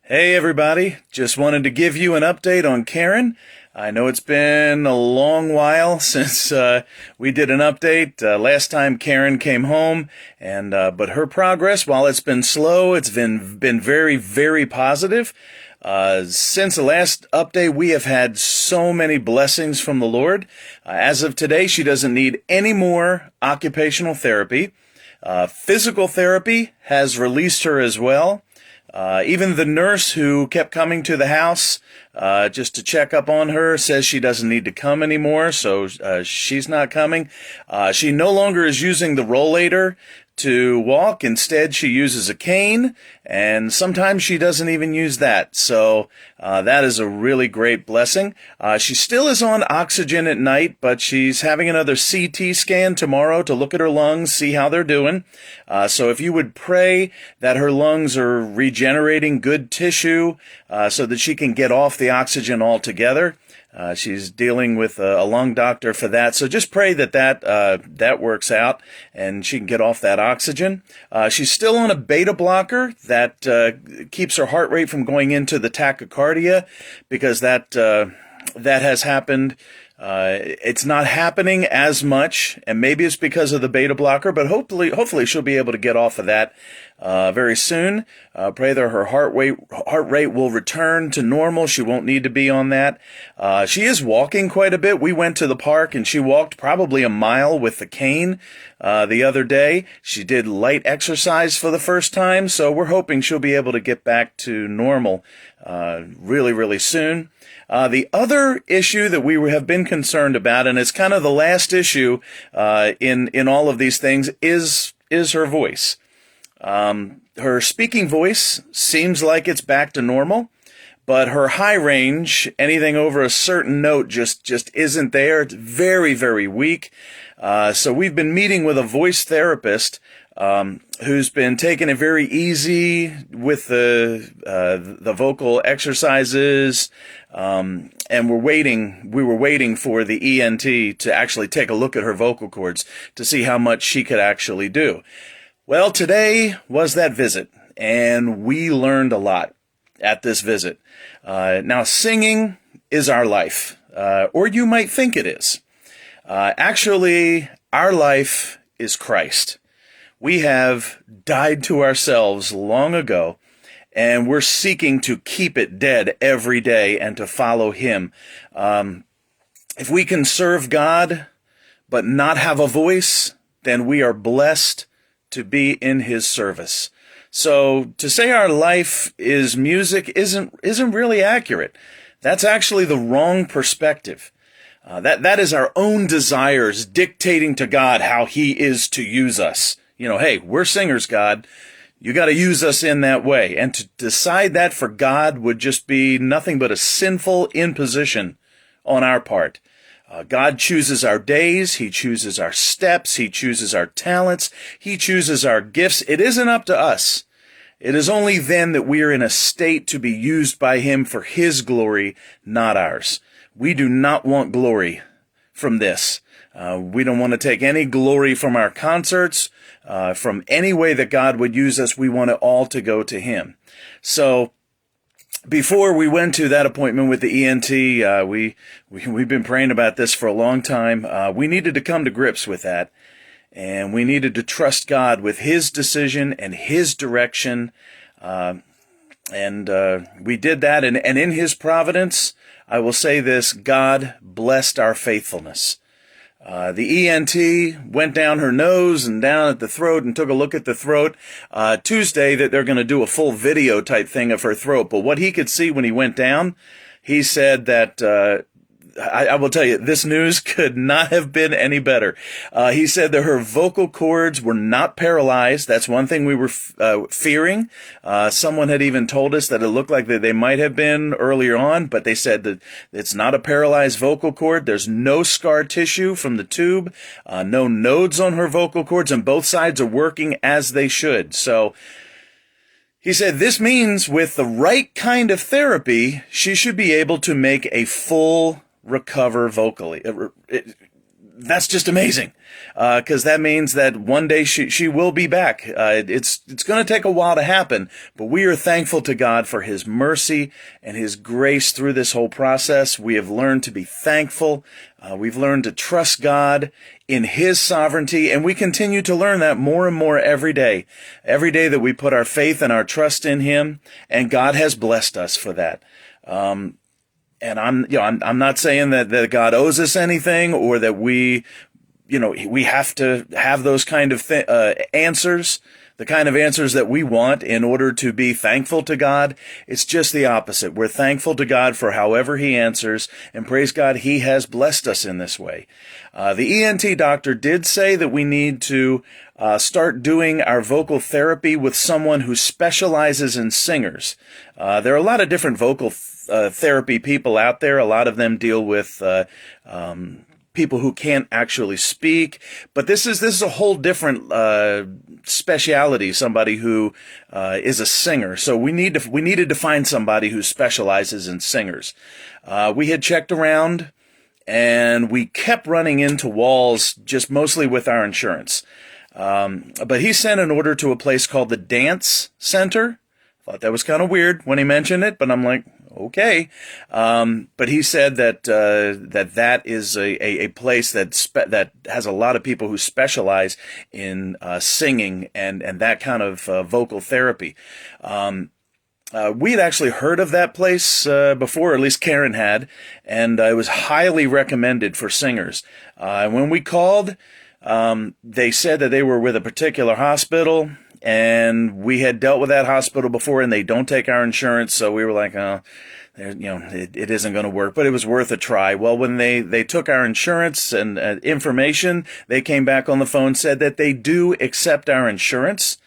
Hey everybody, just wanted to give you an update on Karen. I know it's been a long while since we did an update. Last time Karen came home, and but her progress, while it's been slow, it's been very, very positive. Since the last update, we have had so many blessings from the Lord. As of today, she doesn't need any more occupational therapy. Physical therapy has released her as well. Even the nurse who kept coming to the house just to check up on her says she doesn't need to come anymore, so she's not coming. She no longer is using the rollator to walk. Instead, she uses a cane, and sometimes she doesn't even use that. So that is a really great blessing. She still is on oxygen at night, but she's having another CT scan tomorrow to look at her lungs, see how they're doing. So if you would pray that her lungs are regenerating good tissue so that she can get off the oxygen altogether. She's dealing with a lung doctor for that, so just pray that works out and she can get off that oxygen. She's still on a beta blocker that keeps her heart rate from going into the tachycardia, because that has happened. It's not happening as much, and maybe it's because of the beta blocker, but hopefully she'll be able to get off of that very soon. Pray that her heart rate will return to normal. She won't need to be on that. She is walking quite a bit. We went to the park and she walked probably a mile with the cane the other day. She did light exercise for the first time, so we're hoping she'll be able to get back to normal really, really soon. The other issue that we have been concerned about, and it's kind of the last issue in all of these things, is her voice. Her speaking voice seems like it's back to normal, but her high range, anything over a certain note, just isn't there. It's very, very weak. So we've been meeting with a voice therapist who's been taking it very easy with the vocal exercises, and we were waiting for the ENT to actually take a look at her vocal cords to see how much she could actually do. Well, today was that visit, and we learned a lot at this visit. Now, singing is our life, or you might think it is. Actually, our life is Christ. We have died to ourselves long ago, and we're seeking to keep it dead every day and to follow Him. If we can serve God but not have a voice, then we are blessed to be in His service. So to say our life is music isn't really accurate. That's actually the wrong perspective. That is our own desires dictating to God how He is to use us. You know, hey, we're singers, God. You got to use us in that way. And to decide that for God would just be nothing but a sinful imposition on our part. God chooses our days. He chooses our steps. He chooses our talents. He chooses our gifts. It isn't up to us. It is only then that we are in a state to be used by Him for His glory, not ours. We do not want glory from this. We don't want to take any glory from our concerts, from any way that God would use us. We want it all to go to Him. So before we went to that appointment with the ENT, we've been praying about this for a long time. We needed to come to grips with that, and we needed to trust God with His decision and His direction. And we did that, and in His providence, I will say this: God blessed our faithfulness. The ENT went down her nose and down at the throat and took a look at the throat. Tuesday, that they're going to do a full video type thing of her throat. But what he could see when he went down, he said that I will tell you, this news could not have been any better. He said that her vocal cords were not paralyzed. That's one thing we were fearing. Someone had even told us that it looked like that they might have been earlier on, but they said that it's not a paralyzed vocal cord. There's no scar tissue from the tube, no nodes on her vocal cords, and both sides are working as they should. So he said this means with the right kind of therapy, she should be able to make a full recover vocally. that's just amazing, because that means that one day she will be back. It's going to take a while to happen, but we are thankful to God for His mercy and His grace through this whole process. We have learned to be thankful. We've learned to trust God in His sovereignty, and we continue to learn that more and more every day. Every day that we put our faith and our trust in Him, and God has blessed us for that. And I'm not saying that God owes us anything, or that we have to have those kind of answers, the kind of answers that we want in order to be thankful to God. It's just the opposite. We're thankful to God for however He answers, and praise God, He has blessed us in this way. The ENT doctor did say that we need to start doing our vocal therapy with someone who specializes in singers. There are a lot of different vocal therapy people out there. A lot of them deal with people who can't actually speak, but this is a whole different speciality. Somebody who is a singer. So we needed to find somebody who specializes in singers. We had checked around, and we kept running into walls, just mostly with our insurance. But he sent an order to a place called the Dance Center. Thought that was kind of weird when he mentioned it, but I'm like, okay. But he said that that is a place that has a lot of people who specialize in singing and that kind of vocal therapy. We'd actually heard of that place before, or at least Karen had, and it was highly recommended for singers. When we called, they said that they were with a particular hospital, and we had dealt with that hospital before, and they don't take our insurance, so we were like, oh, it isn't going to work, but it was worth a try. Well, when they took our insurance and information, they came back on the phone, said that they do accept our insurance.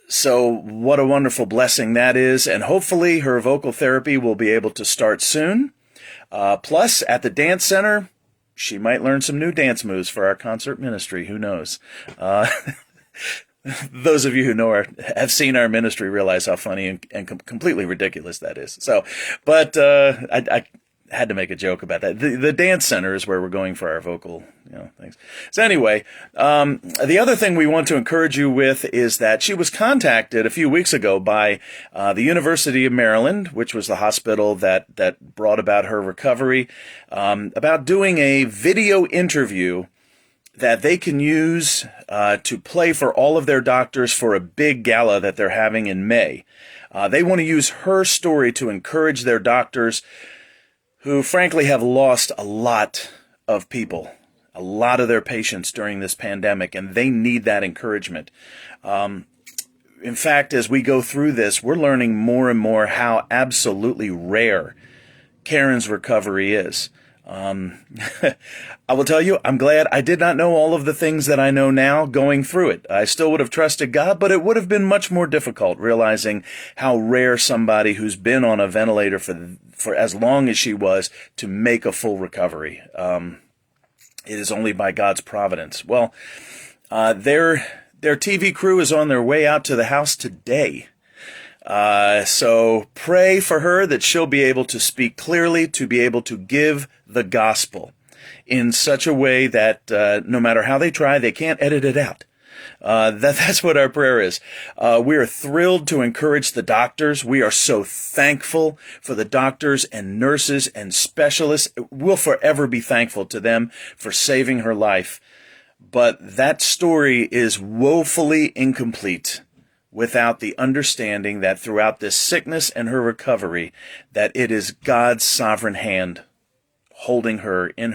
So what a wonderful blessing that is, and hopefully her vocal therapy will be able to start soon. Plus, at the Dance Center, she might learn some new dance moves for our concert ministry. Who knows? Those of you who know have seen our ministry realize how funny and completely ridiculous that is. So, but I had to make a joke about that. The Dance Center is where we're going for our vocal, things. So anyway, the other thing we want to encourage you with is that she was contacted a few weeks ago by the University of Maryland, which was the hospital that brought about her recovery, about doing a video interview that they can use to play for all of their doctors for a big gala that they're having in May. They want to use her story to encourage their doctors who frankly have lost a lot of people, a lot of their patients during this pandemic, and they need that encouragement. In fact, as we go through this, we're learning more and more how absolutely rare Karen's recovery is. I will tell you, I'm glad I did not know all of the things that I know now going through it. I still would have trusted God, but it would have been much more difficult realizing how rare somebody who's been on a ventilator for as long as she was to make a full recovery. It is only by God's providence. Well, their TV crew is on their way out to the house today. So pray for her that she'll be able to speak clearly, to be able to give the gospel in such a way that no matter how they try, they can't edit it out. That's what our prayer is. We are thrilled to encourage the doctors. We are so thankful for the doctors and nurses and specialists. We'll forever be thankful to them for saving her life. But that story is woefully incomplete without the understanding that throughout this sickness and her recovery, that it is God's sovereign hand holding her in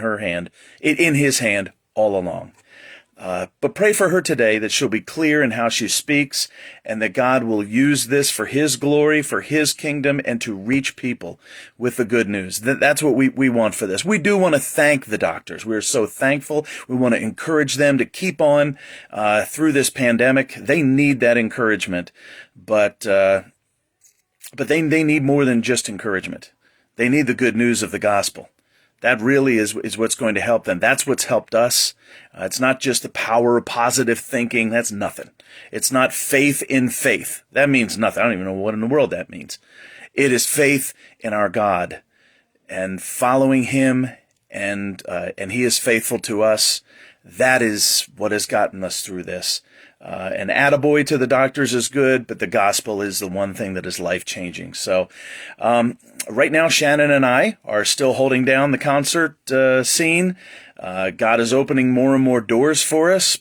his hand all along. But pray for her today that she'll be clear in how she speaks, and that God will use this for His glory, for His kingdom, and to reach people with the good news. That's what we want for this. We do want to thank the doctors. We are so thankful. We want to encourage them to keep on through this pandemic. They need that encouragement, but they need more than just encouragement. They need the good news of the gospel. That really is what's going to help them. That's what's helped us. It's not just the power of positive thinking. That's nothing. It's not faith in faith. That means nothing. I don't even know what in the world that means. It is faith in our God and following Him and He is faithful to us. That is what has gotten us through this. An attaboy to the doctors is good, but the gospel is the one thing that is life-changing. So right now, Shannon and I are still holding down the concert scene. God is opening more and more doors for us.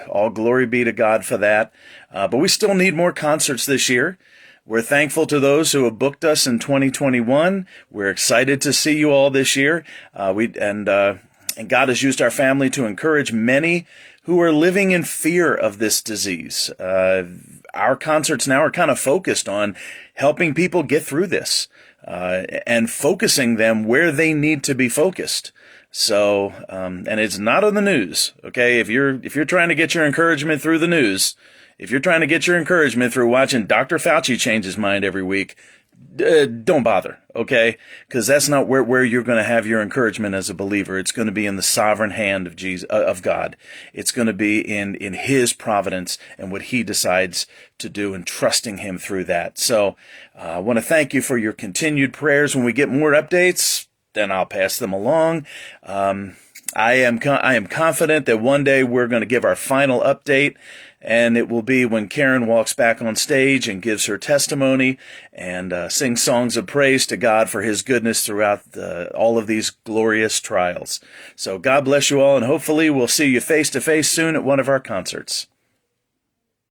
All glory be to God for that. But we still need more concerts this year. We're thankful to those who have booked us in 2021. We're excited to see you all this year. And God has used our family to encourage many who are living in fear of this disease. Our concerts now are kind of focused on helping people get through this, and focusing them where they need to be focused. So, and it's not on the news, okay? If you're trying to get your encouragement through the news, if you're trying to get your encouragement through watching Dr. Fauci change his mind every week, don't bother, okay? Because that's not where you're going to have your encouragement as a believer. It's going to be in the sovereign hand of of God. It's going to be in His providence and what He decides to do, and trusting Him through that. So I want to thank you for your continued prayers. When we get more updates, then I'll pass them along. I am confident that one day we're going to give our final update, and it will be when Karen walks back on stage and gives her testimony and sings songs of praise to God for His goodness throughout all of these glorious trials. So God bless you all, and hopefully we'll see you face to face soon at one of our concerts.